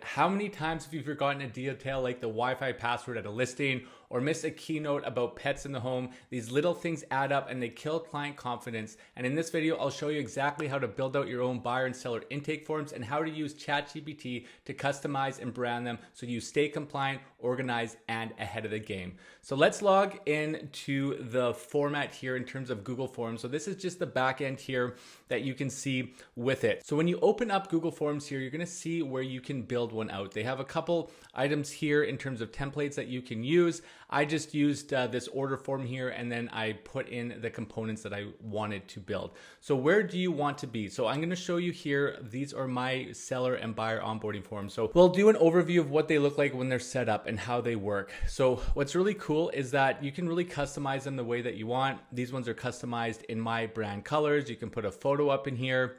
How many times have you forgotten a detail like the Wi-Fi password at a listing or missed a keynote about pets in the home? These little things add up and they kill client confidence. And in this video, I'll show you exactly how to build out your own buyer and seller intake forms and how to use ChatGPT to customize and brand them so you stay compliant, organized, and ahead of the game. So let's log into the format here in terms of Google Forms. So this is just the back end here that you can see with it. So when you open up Google Forms here, you're gonna see where you can build one out. They have a couple items here in terms of templates that you can use. I just used this order form here, and then I put in the components that I wanted to build. So where do you want to be? So I'm going to show you here. These are my seller and buyer onboarding forms. So we'll do an overview of what they look like when they're set up and how they work. So what's really cool is that you can really customize them the way that you want. These ones are customized in my brand colors. You can put a photo up in here.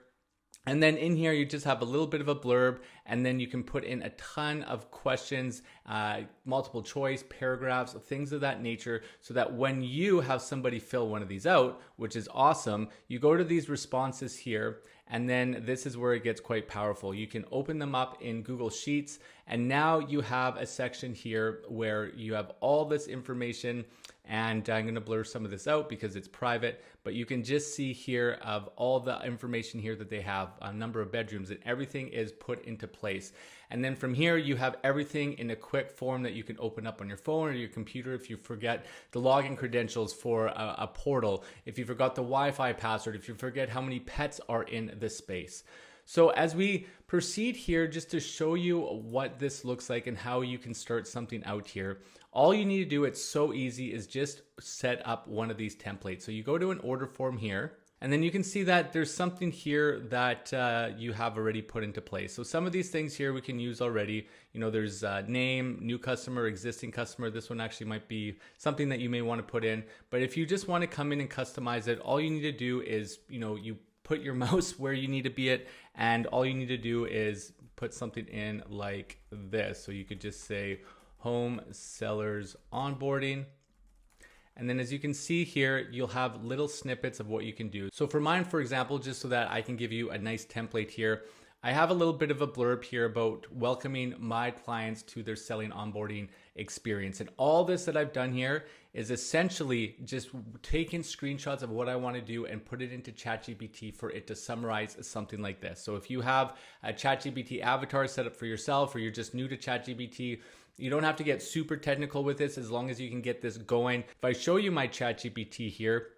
And then in here, you just have a little bit of a blurb, and then you can put in a ton of questions, multiple choice, paragraphs, things of that nature, so that when you have somebody fill one of these out, which is awesome, you go to these responses here, and then this is where it gets quite powerful. You can open them up in Google Sheets, and now you have a section here where you have all this information. And I'm going to blur some of this out because it's private, but you can just see here of all the information here that they have, a number of bedrooms, and everything is put into place. And then from here, you have everything in a quick form that you can open up on your phone or your computer if you forget the login credentials for a portal, if you forgot the Wi-Fi password, if you forget how many pets are in the space. So as we proceed here, just to show you what this looks like and how you can start something out here, all you need to do, it's so easy, is just set up one of these templates. So you go to an order form here, and then you can see that there's something here that you have already put into place. So some of these things here we can use already. You know, there's name, new customer, existing customer. This one actually might be something that you may want to put in. But if you just want to come in and customize it, all you need to do is, you put your mouse where you need to be at, and all you need to do is put something in like this. So you could just say home sellers onboarding. And then as you can see here, you'll have little snippets of what you can do. So for mine, for example, just so that I can give you a nice template here, I have a little bit of a blurb here about welcoming my clients to their selling onboarding experience. And all this that I've done here is essentially just taking screenshots of what I want to do and put it into ChatGPT for it to summarize something like this. So if you have a ChatGPT avatar set up for yourself, or you're just new to ChatGPT, you don't have to get super technical with this as long as you can get this going. If I show you my ChatGPT here,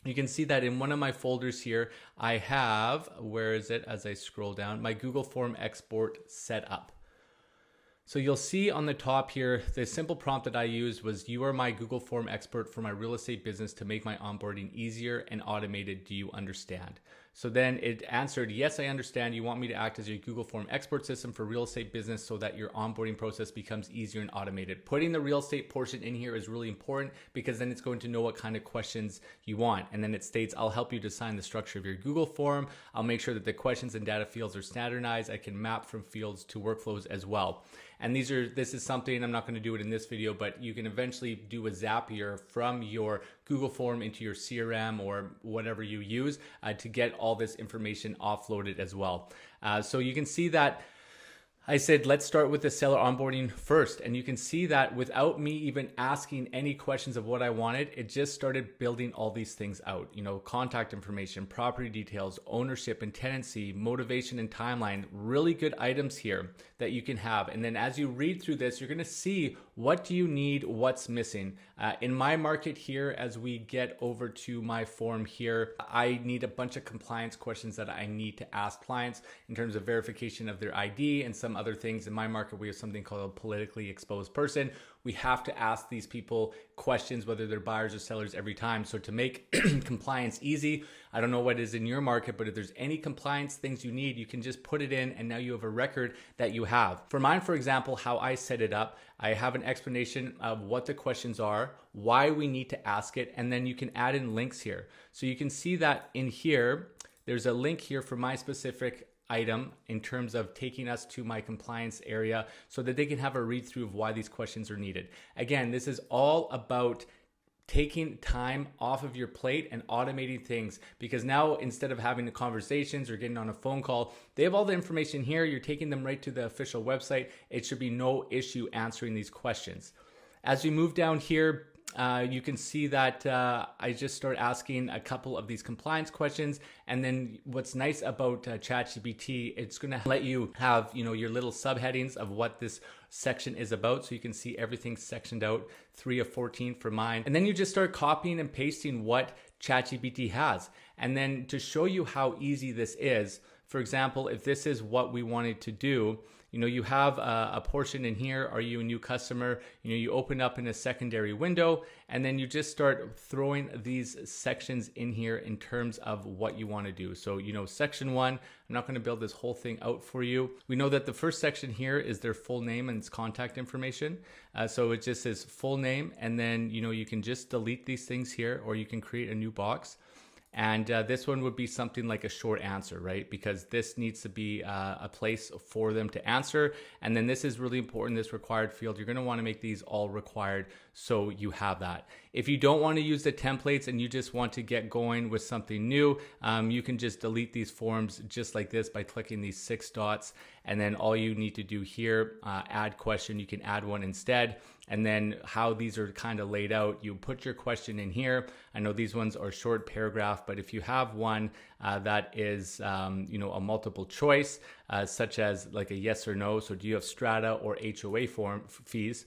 you can see that in one of my folders here, I have, where is it as I scroll down, my Google Form export set up. So you'll see on the top here, the simple prompt that I used was, you are my Google Form expert for my real estate business to make my onboarding easier and automated. Do you understand? So then it answered, yes, I understand. You want me to act as your Google Form export system for real estate business so that your onboarding process becomes easier and automated. Putting the real estate portion in here is really important because then it's going to know what kind of questions you want. And then it states, I'll help you design the structure of your Google form. I'll make sure that the questions and data fields are standardized. I can map from fields to workflows as well. And this is something, I'm not going to do it in this video, but you can eventually do a Zapier from your Google form into your CRM or whatever you use to get all this information offloaded as well. So you can see that I said, let's start with the seller onboarding first. And you can see that without me even asking any questions of what I wanted, it just started building all these things out. Contact information, property details, ownership and tenancy, motivation and timeline, really good items here that you can have. And then as you read through this, you're going to see what do you need, what's missing. In my market here, as we get over to my form here, I need a bunch of compliance questions that I need to ask clients in terms of verification of their ID and some other things. In my market, we have something called a politically exposed person. We have to ask these people questions, whether they're buyers or sellers, every time. So to make compliance easy, I don't know what is in your market, but if there's any compliance things you need, you can just put it in and now you have a record that you have. For mine, for example, how I set it up, I have an explanation of what the questions are, why we need to ask it, and then you can add in links here. So you can see that in here, there's a link here for my specific item in terms of taking us to my compliance area so that they can have a read through of why these questions are needed. Again, this is all about taking time off of your plate and automating things, because now instead of having the conversations or getting on a phone call, they have all the information here. You're taking them right to the official website. It should be no issue answering these questions. As we move down here, you can see that I just start asking a couple of these compliance questions. And then what's nice about ChatGPT, it's going to let you have, your little subheadings of what this section is about. So you can see everything sectioned out, 3 of 14 for mine. And then you just start copying and pasting what ChatGPT has. And then to show you how easy this is, for example, if this is what we wanted to do, you have a portion in here. Are you a new customer? You open up in a secondary window, and then you just start throwing these sections in here in terms of what you want to do. So, section 1, I'm not going to build this whole thing out for you. We know that the first section here is their full name and its contact information. So it just says full name, and then, you can just delete these things here, or you can create a new box. And this one would be something like a short answer, right? Because this needs to be a place for them to answer. And then this is really important, this required field. You're going to want to make these all required so you have that. If you don't want to use the templates and you just want to get going with something new, you can just delete these forms just like this by clicking these 6 dots. And then all you need to do here, add question, you can add one instead. And then how these are kind of laid out, you put your question in here. I know these ones are short paragraph, but if you have one that is, a multiple choice, such as like a yes or no. So do you have strata or HOA form fees?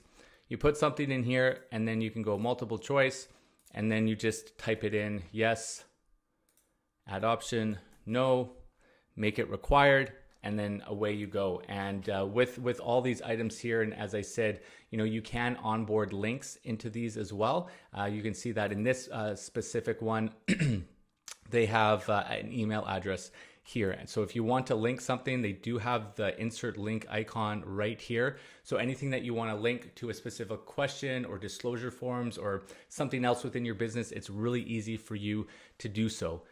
You put something in here, and then you can go multiple choice, and then you just type it in, yes, add option, no, make it required, and then away you go. And with all these items here, and as I said, you can onboard links into these as well. You can see that in this specific one, they have an email address here. And so if you want to link something, they do have the insert link icon right here. So anything that you want to link to a specific question or disclosure forms or something else within your business, it's really easy for you to do so.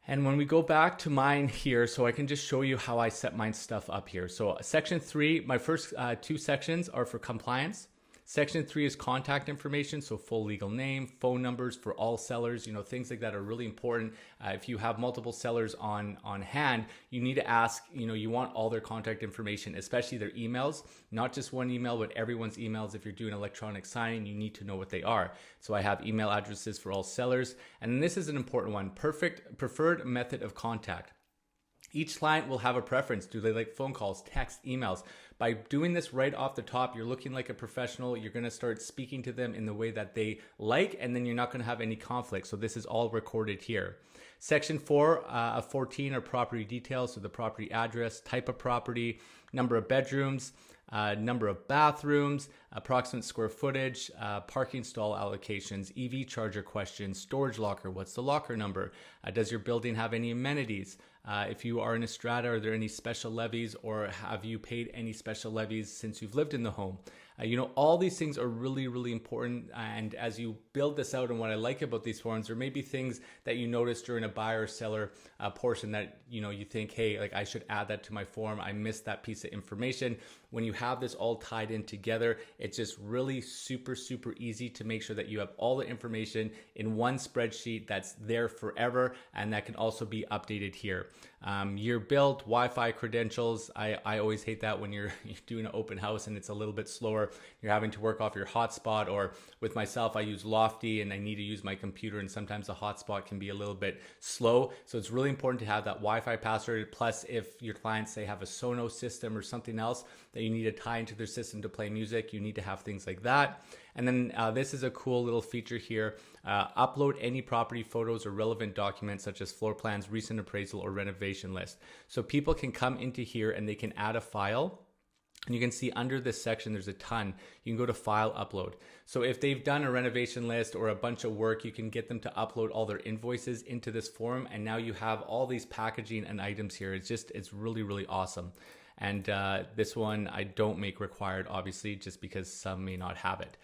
And when we go back to mine here, so I can just show you how I set mine stuff up here. So section 3, my first 2 sections are for compliance. Section 3 is contact information, so full legal name, phone numbers for all sellers, things like that are really important. If you have multiple sellers on hand, you need to ask, you want all their contact information, especially their emails, not just one email, but everyone's emails. If you're doing electronic signing, you need to know what they are. So I have email addresses for all sellers. And this is an important one, preferred method of contact. Each client will have a preference. Do they like phone calls, text, emails? By doing this right off the top, you're looking like a professional. You're going to start speaking to them in the way that they like, and then you're not going to have any conflict. So this is all recorded here. Section 4 of 14 are property details. So the property address, type of property, number of bedrooms, number of bathrooms, approximate square footage, parking stall allocations, EV charger questions, storage locker, what's the locker number? Does your building have any amenities? If you are in a strata, are there any special levies, or have you paid any special levies since you've lived in the home? All these things are really, really important. And as you build this out, and what I like about these forms, there may be things that you notice during a buyer seller portion that, you think, hey, like I should add that to my form. I missed that piece of information. When you have this all tied in together, it's just really super, super easy to make sure that you have all the information in one spreadsheet that's there forever, and that can also be updated here. Year built, Wi-Fi credentials. I always hate that when you're doing an open house and it's a little bit slower. You're having to work off your hotspot, or with myself, I use Lofty and I need to use my computer, and sometimes the hotspot can be a little bit slow. So it's really important to have that Wi-Fi password. Plus, if your clients say have a Sonos system or something else that you need to tie into their system to play music, you need to have things like that. And then this is a cool little feature here. Upload any property photos or relevant documents such as floor plans, recent appraisal, or renovation list. So people can come into here and they can add a file. And you can see under this section, there's a ton. You can go to file upload. So if they've done a renovation list or a bunch of work, you can get them to upload all their invoices into this form. And now you have all these packaging and items here. It's really, really awesome. And this one I don't make required, obviously, just because some may not have it.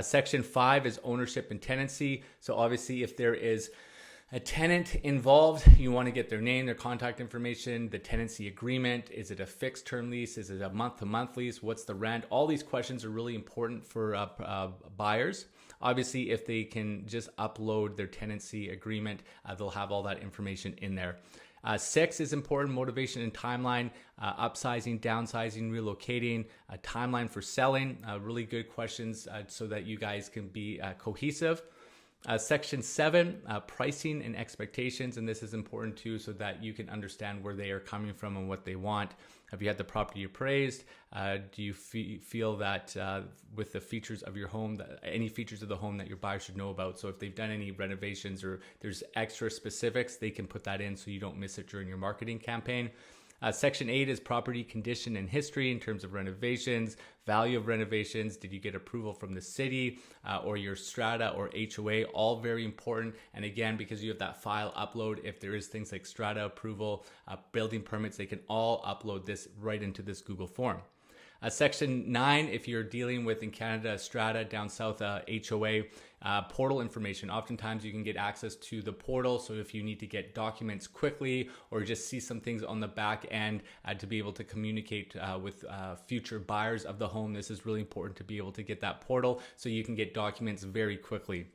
Section 5 is ownership and tenancy. So obviously if there is A tenant involved, you want to get their name, their contact information, the tenancy agreement. Is it a fixed term lease? Is it a month-to-month lease? What's the rent? All these questions are really important for buyers. Obviously, if they can just upload their tenancy agreement, they'll have all that information in there. 6 is important: motivation and timeline, upsizing, downsizing, relocating, a timeline for selling. Really good questions so that you guys can be cohesive. Section 7, pricing and expectations, and this is important too so that you can understand where they are coming from and what they want. Have you had the property appraised? Do you feel that with the features of your home, any features of the home that your buyer should know about? So if they've done any renovations or there's extra specifics, they can put that in so you don't miss it during your marketing campaign. Section 8 is property condition and history in terms of renovations, value of renovations. Did you get approval from the city or your strata or HOA? All very important. And again, because you have that file upload, if there is things like strata approval, building permits, they can all upload this right into this Google form. Section 9, if you're dealing with, in Canada, strata, down south, HOA, portal information. Oftentimes you can get access to the portal, so if you need to get documents quickly or just see some things on the back end to be able to communicate with future buyers of the home, this is really important to be able to get that portal so you can get documents very quickly.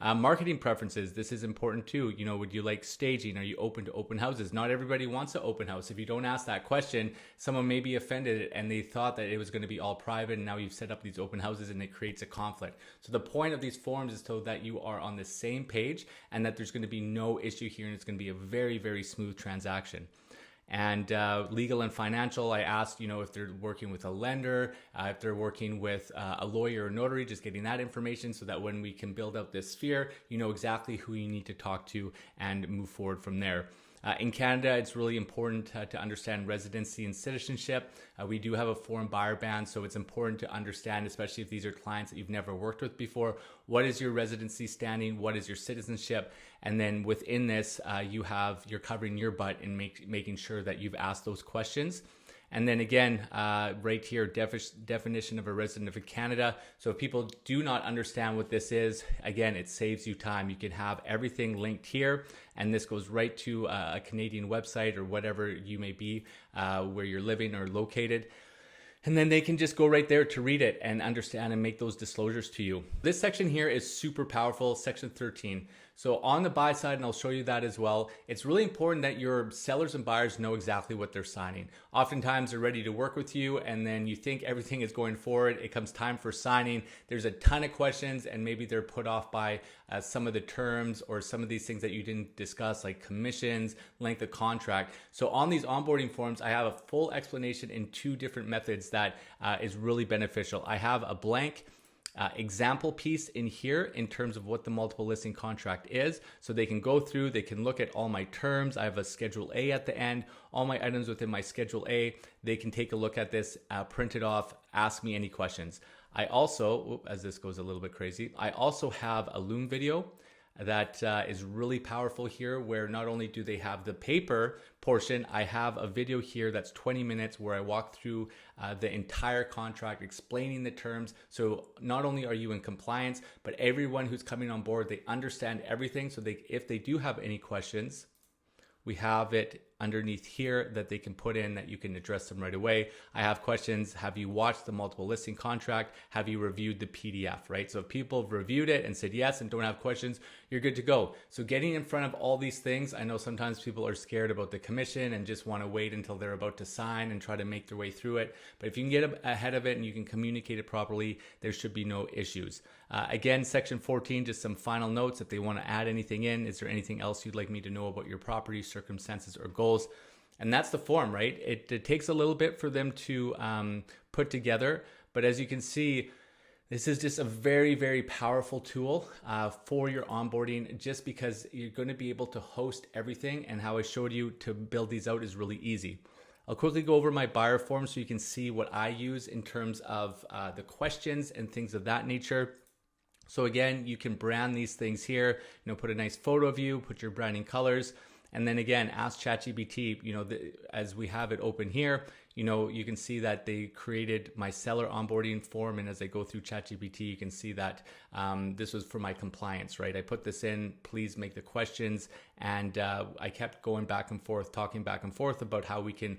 Marketing preferences, this is important too. You know, would you like staging? Are you open to open houses? Not everybody wants an open house. If you don't ask that question, someone may be offended and they thought that it was going to be all private, and now you've set up these open houses and it creates a conflict. So the point of these forms is so that you are on the same page and that there's going to be no issue here, and it's going to be a very, very smooth transaction. And legal and financial, I asked, you know, if they're working with a lender, if they're working with a lawyer or notary, just getting that information so that when we can build out this sphere, you know exactly who you need to talk to and move forward from there. In Canada, it's really important to understand residency and citizenship. We do have a foreign buyer ban, so it's important to understand, especially if these are clients that you've never worked with before, what is your residency standing, what is your citizenship, and then within this, you're covering your butt in making sure that you've asked those questions. And then again, right here, definition of a resident of Canada. So if people do not understand what this is, again, it saves you time. You can have everything linked here, and this goes right to a Canadian website or whatever you may be, where you're living or located. And then they can just go right there to read it and understand and make those disclosures to you. This section here is super powerful, section 13. So on the buy side, and I'll show you that as well, it's really important that your sellers and buyers know exactly what they're signing. Oftentimes they're ready to work with you, and then you think everything is going forward. It comes time for signing. There's a ton of questions, and maybe they're put off by some of the terms or some of these things that you didn't discuss, like commissions, length of contract. So on these onboarding forms, I have a full explanation in 2 different methods that is really beneficial. I have a blank example piece in here in terms of what the multiple listing contract is, so they can go through, they can look at all my terms. I have a Schedule A at the end, all my items within my Schedule A. They can take a look at this, print it off, ask me any questions. I also, as this goes a little bit crazy, I also have a Loom video that is really powerful here, where not only do they have the paper portion, I have a video here that's 20 minutes where I walk through the entire contract, explaining the terms. So not only are you in compliance, but everyone who's coming on board, they understand everything. So if they do have any questions, we have it underneath here that they can put in that you can address them right away. I have questions. Have you watched the multiple listing contract? Have you reviewed the PDF, right? So if people have reviewed it and said yes and don't have questions, you're good to go. So getting in front of all these things, I know sometimes people are scared about the commission and just want to wait until they're about to sign and try to make their way through it. But if you can get ahead of it and you can communicate it properly, there should be no issues. Again, section 14, just some final notes. If they want to add anything in, is there anything else you'd like me to know about your property, circumstances, or goals? And that's the form, right? It takes a little bit for them to put together, but as you can see, this is just a very, very powerful tool for your onboarding, just because you're going to be able to host everything, and how I showed you to build these out is really easy. I'll quickly go over my buyer form so you can see what I use in terms of the questions and things of that nature. So again, you can brand these things here, put a nice photo of you, put your branding colors. And then again, ask ChatGPT, as we have it open here, you can see that they created my seller onboarding form. And as I go through ChatGPT, you can see that this was for my compliance, right? I put this in, please make the questions. And I kept going back and forth, talking back and forth about how we can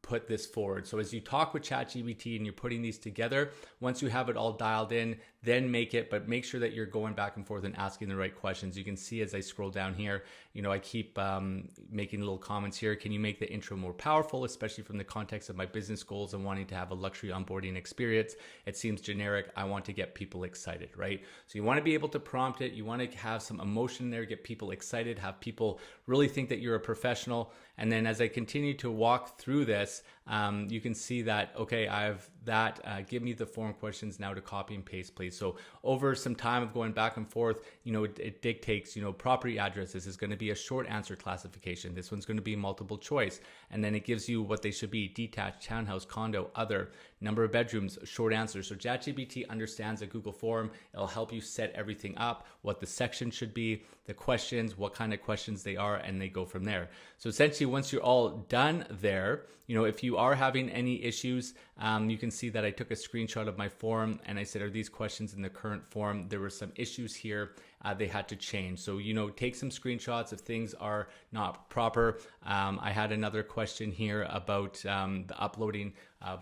put this forward. So as you talk with ChatGPT and you're putting these together, once you have it all dialed in, then but make sure that you're going back and forth and asking the right questions. You can see as I scroll down here, I keep making little comments here. Can you make the intro more powerful, especially from the context of my business goals and wanting to have a luxury onboarding experience? It seems generic. I want to get people excited, right? So you want to be able to prompt it. You want to have some emotion there, get people excited, have people really think that you're a professional. And then as I continue to walk through this, you can see that, okay, I have that. Give me the form questions now to copy and paste, please. So over some time of going back and forth, it dictates, property addresses is going to be a short answer classification. This one's going to be multiple choice. And then it gives you what they should be: detached, townhouse, condo, other, number of bedrooms, short answers. So ChatGPT understands a Google form. It'll help you set everything up, what the section should be, the questions, what kind of questions they are, and they go from there. So essentially, once you're all done there, if you are having any issues, you can see that I took a screenshot of my form and I said, are these questions in the current form? There were some issues here. They had to change. So, take some screenshots if things are not proper. I had another question here about the uploading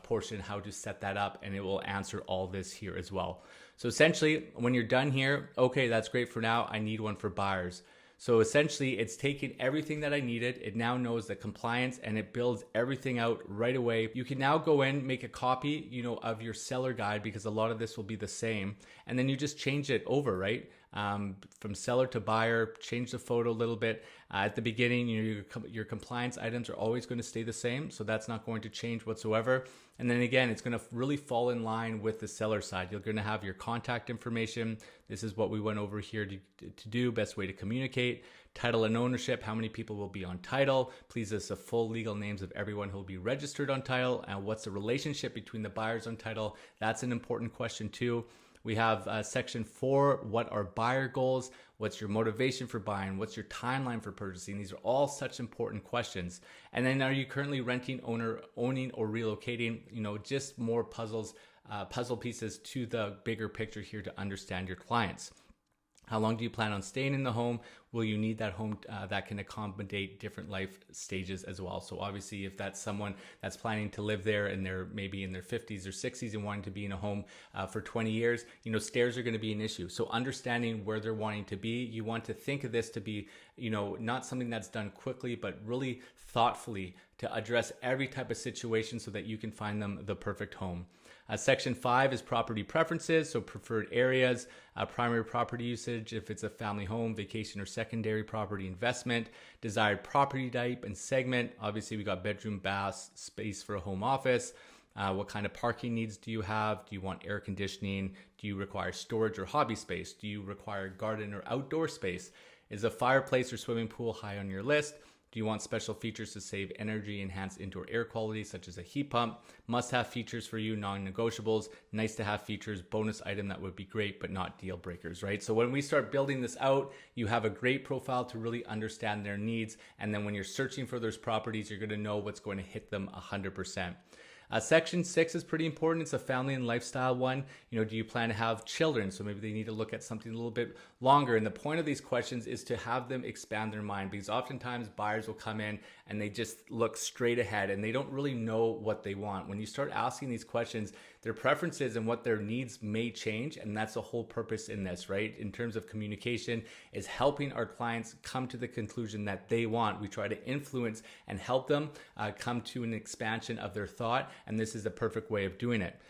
portion, how to set that up, and it will answer all this here as well. So essentially, when you're done here, okay, that's great for now. I need one for buyers. So essentially, it's taken everything that I needed. It now knows the compliance and it builds everything out right away. You can now go in, make a copy, of your seller guide, because a lot of this will be the same. And then you just change it over, right? From seller to buyer, change the photo a little bit. At the beginning, your compliance items are always going to stay the same. So that's not going to change whatsoever. And then again, it's going to really fall in line with the seller side. You're going to have your contact information. This is what we went over here to do. Best way to communicate. Title and ownership. How many people will be on title? Please list the full legal names of everyone who will be registered on title. And what's the relationship between the buyers on title? That's an important question too. We have section 4, what are buyer goals? What's your motivation for buying? What's your timeline for purchasing? These are all such important questions. And then, are you currently renting, owning, or relocating? Just more puzzle pieces to the bigger picture here to understand your clients. How long do you plan on staying in the home? Will you need that home that can accommodate different life stages as well? So obviously, if that's someone that's planning to live there and they're maybe in their 50s or 60s and wanting to be in a home for 20 years, stairs are going to be an issue. So understanding where they're wanting to be, you want to think of this to be, not something that's done quickly, but really thoughtfully to address every type of situation so that you can find them the perfect home. Section 5 is property preferences, so preferred areas, primary property usage, if it's a family home, vacation or secondary property investment, desired property type and segment. Obviously, we got bedroom, bath, space for a home office. What kind of parking needs do you have? Do you want air conditioning? Do you require storage or hobby space? Do you require garden or outdoor space? Is a fireplace or swimming pool high on your list? Do you want special features to save energy, enhance indoor air quality, such as a heat pump? Must-have features for you, non-negotiables. Nice-to-have features, bonus item that would be great, but not deal breakers, right? So when we start building this out, you have a great profile to really understand their needs. And then when you're searching for those properties, you're going to know what's going to hit them 100%. Section 6 is pretty important. It's a family and lifestyle one. Do you plan to have children? So maybe they need to look at something a little bit longer. And the point of these questions is to have them expand their mind, because oftentimes buyers will come in and they just look straight ahead and they don't really know what they want. When you start asking these questions, their preferences and what their needs may change. And that's the whole purpose in this, right? In terms of communication, is helping our clients come to the conclusion that they want. We try to influence and help them come to an expansion of their thought. And this is the perfect way of doing it.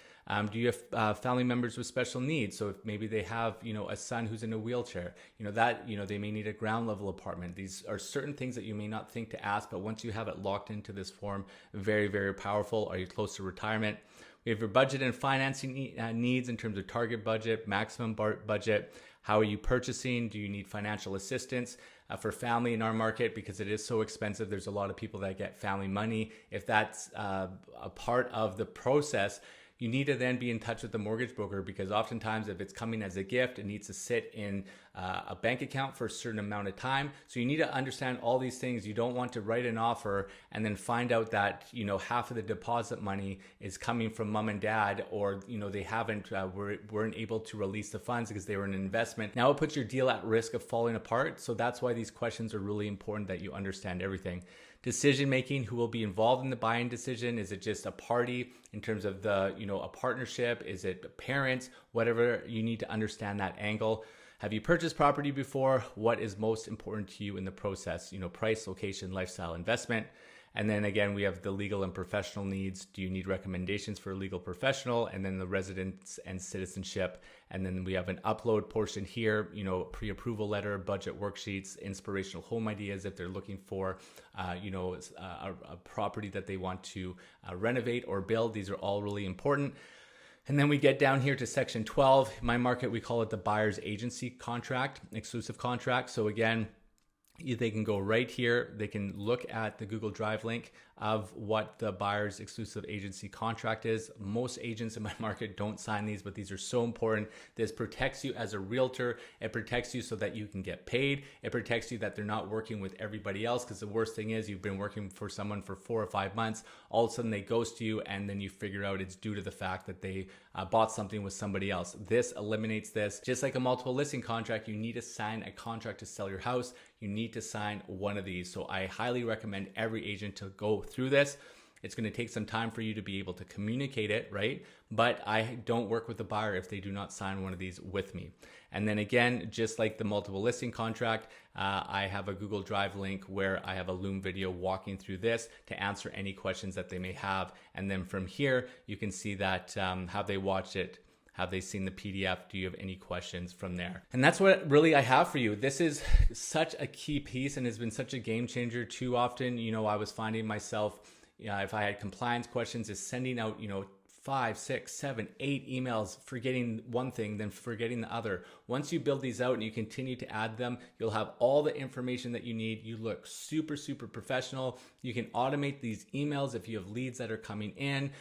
Do you have family members with special needs? So if maybe they have, a son who's in a wheelchair, they may need a ground level apartment. These are certain things that you may not think to ask, but once you have it locked into this form, very, very powerful. Are you close to retirement? We have your budget and financing needs in terms of target budget, maximum budget. How are you purchasing? Do you need financial assistance? For family in our market, because it is so expensive, there's a lot of people that get family money. If that's a part of the process, you need to then be in touch with the mortgage broker, because oftentimes if it's coming as a gift, it needs to sit in a bank account for a certain amount of time. So you need to understand all these things. You don't want to write an offer and then find out that, you know, half of the deposit money is coming from mom and dad, or, you know, they weren't able to release the funds because they were an investment. Now it puts your deal at risk of falling apart. So that's why these questions are really important, that you understand everything. Decision making, who will be involved in the buying decision? Is it just a party in terms of the, you know, a partnership? Is it parents? Whatever, you need to understand that angle. Have you purchased property before? What is most important to you in the process? You know, price, location, lifestyle, investment. And then again, we have the legal and professional needs. Do you need recommendations for a legal professional? And then the residence and citizenship. And then we have an upload portion here, you know, pre-approval letter, budget worksheets, inspirational home ideas if they're looking for, you know, a property that they want to renovate or build. These are all really important. And then we get down here to section 12. In my market, we call it the buyer's agency contract, exclusive contract. So again, they can go right here. They can look at the Google Drive link of what the buyer's exclusive agency contract is. Most agents in my market don't sign these, but these are so important. This protects you as a realtor. It protects you so that you can get paid. It protects you that they're not working with everybody else, because the worst thing is you've been working for someone for 4 or 5 months. All of a sudden they ghost you, and then you figure out it's due to the fact that they bought something with somebody else. This eliminates this. Just like a multiple listing contract, you need to sign a contract to sell your house. You need to sign one of these. So I highly recommend every agent to go through this. It's going to take some time for you to be able to communicate it, right? But I don't work with the buyer if they do not sign one of these with me. And then again, just like the multiple listing contract, I have a Google Drive link where I have a Loom video walking through this to answer any questions that they may have. And then from here, you can see that have they watched it? Have they seen the PDF? Do you have any questions from there? And that's what really I have for you. This is such a key piece and has been such a game changer. Too often, you know, I was finding myself, if I had compliance questions, is sending out, you know, 5, 6, 7, 8 emails, forgetting one thing, then forgetting the other. Once you build these out and you continue to add them, you'll have all the information that you need. You look super, super professional. You can automate these emails if you have leads that are coming in.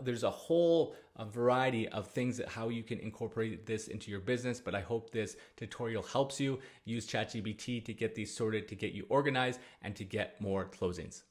There's a whole variety of things that how you can incorporate this into your business. But I hope this tutorial helps you. Use ChatGPT to get these sorted, to get you organized, and to get more closings.